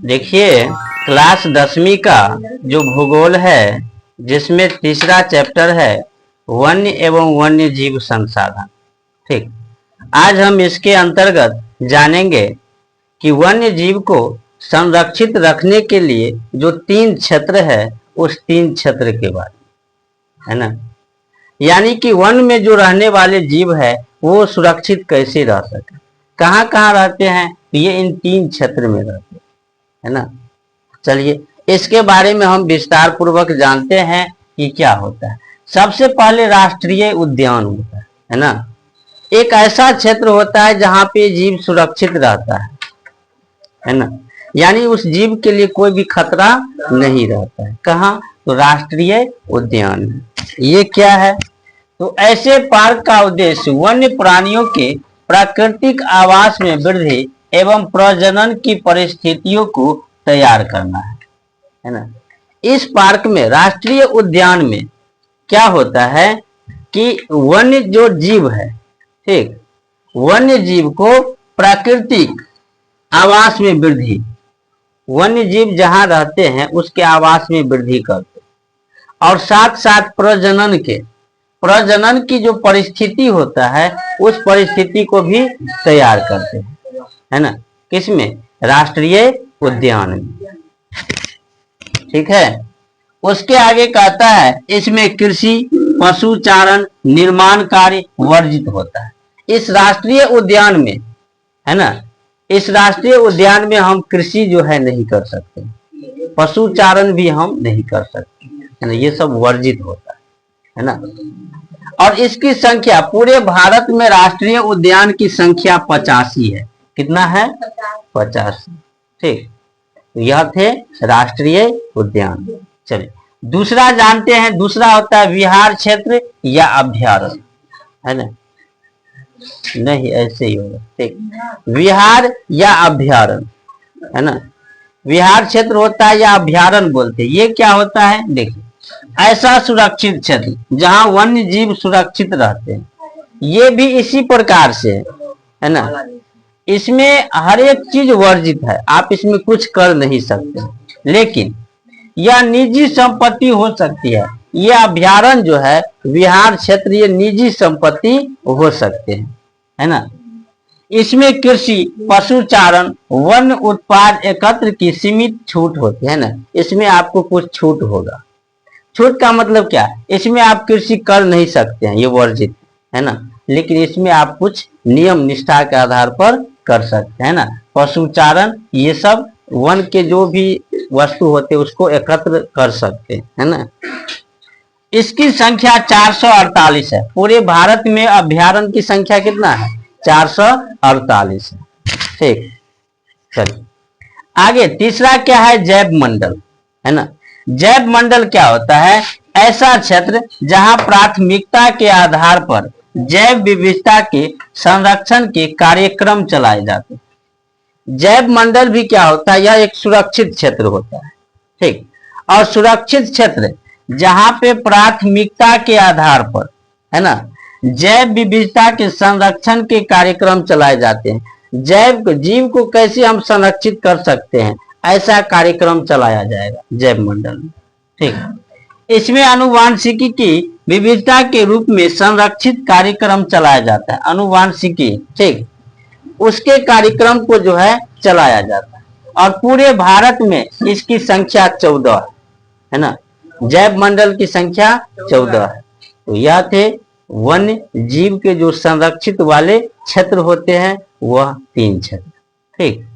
देखिए, क्लास 10वीं का जो भूगोल है, जिसमें तीसरा चैप्टर है वन्य एवं वन्य जीव संसाधन। ठीक, आज हम इसके अंतर्गत जानेंगे कि वन्य जीव को संरक्षित रखने के लिए जो 3 क्षेत्र है, उस 3 क्षेत्र के बारे में, है ना। यानी कि वन में जो रहने वाले जीव है वो सुरक्षित कैसे रह सके, कहाँ कहाँ रहते हैं, ये इन 3 क्षेत्र में रहते हैं, है ना। चलिए इसके बारे में हम विस्तार पूर्वक जानते हैं कि क्या होता है। सबसे पहले राष्ट्रीय उद्यान होता है ना। एक ऐसा क्षेत्र होता है जहाँ पे जीव सुरक्षित रहता है ना। यानी उस जीव के लिए कोई भी खतरा नहीं रहता है। कहाँ? तो राष्ट्रीय उद्यान में। ये क्या है? तो ऐसे पार्क का उद्देश्य वन्य प्राणियों के प्राकृतिक आवास में वृद्धि एवं प्रजनन की परिस्थितियों को तैयार करना है ना। इस पार्क में, राष्ट्रीय उद्यान में क्या होता है कि वन्य जो जीव है, ठीक, वन्य जीव को प्राकृतिक आवास में वृद्धि, वन्य जीव जहां रहते हैं उसके आवास में वृद्धि करते, और साथ साथ प्रजनन की जो परिस्थिति होता है उस परिस्थिति को भी तैयार करते हैं, है ना। किसमें? राष्ट्रीय उद्यान में। ठीक है। उसके आगे कहता है इसमें कृषि, पशु चारण, निर्माण कार्य वर्जित होता है। इस राष्ट्रीय उद्यान में, है ना, इस राष्ट्रीय उद्यान में हम कृषि जो है नहीं कर सकते, पशु चारण भी हम नहीं कर सकते, है ना। ये सब वर्जित होता है ना। और इसकी संख्या पूरे भारत में राष्ट्रीय उद्यान की संख्या 85 है। कितना है? 85। ठीक, यह थे राष्ट्रीय उद्यान। चलिए दूसरा जानते हैं। दूसरा होता है विहार क्षेत्र या अभ्यारण्य, है ना। नहीं, ऐसे ही होगा। ठीक, विहार या अभ्यारण्य, है ना। विहार क्षेत्र होता है या अभ्यारण्य बोलते हैं। ये क्या होता है? देखिए, ऐसा सुरक्षित क्षेत्र जहां वन्य जीव सुरक्षित रहते हैं। ये भी इसी प्रकार से है ना। इसमें हर एक चीज वर्जित है, आप इसमें कुछ कर नहीं सकते, लेकिन यह निजी संपत्ति हो सकती है। ये अभ्यारण्य जो है, विहार क्षेत्र, ये निजी संपत्ति हो सकते हैं, है ना। इसमें कृषि, पशु चारण, वन उत्पाद एकत्र की सीमित छूट होती है ना। इसमें आपको कुछ छूट होगा। छूट का मतलब क्या? इसमें आप कृषि कर नहीं सकते हैं, ये वर्जित है ना। लेकिन इसमें आप कुछ नियम निष्ठा के आधार पर कर सकते हैं ना। पशु चारण, ये सब वन के जो भी वस्तु होते हैं उसको एकत्र कर सकते हैं, है ना। इसकी संख्या 448 है। पूरे भारत में अभ्यारण्य की संख्या कितना है? 448 है। ठीक, चलिए आगे। तीसरा क्या है? जैव मंडल, है ना। जैव मंडल क्या होता है? ऐसा क्षेत्र जहां प्राथमिकता के आधार पर जैव विविधता के संरक्षण के कार्यक्रम चलाए जाते हैं। जैव मंडल भी क्या होता है? यह एक सुरक्षित क्षेत्र होता है। ठीक, और सुरक्षित क्षेत्र जहां पे प्राथमिकता के आधार पर, है ना, जैव विविधता के संरक्षण के कार्यक्रम चलाए जाते हैं। जैव जीव को कैसे हम संरक्षित कर सकते हैं, ऐसा कार्यक्रम चलाया जाएगा जैव मंडल में। ठीक, इसमें आनुवांशिकी की विविधता के रूप में संरक्षित कार्यक्रम चलाया जाता है। आनुवांशिकी, ठीक, उसके कार्यक्रम को जो है चलाया जाता है। और पूरे भारत में इसकी संख्या 14 है ना। जैव मंडल की संख्या 14 है। तो यह थे वन्य जीव के जो संरक्षित वाले क्षेत्र होते हैं, वह 3 क्षेत्र। ठीक।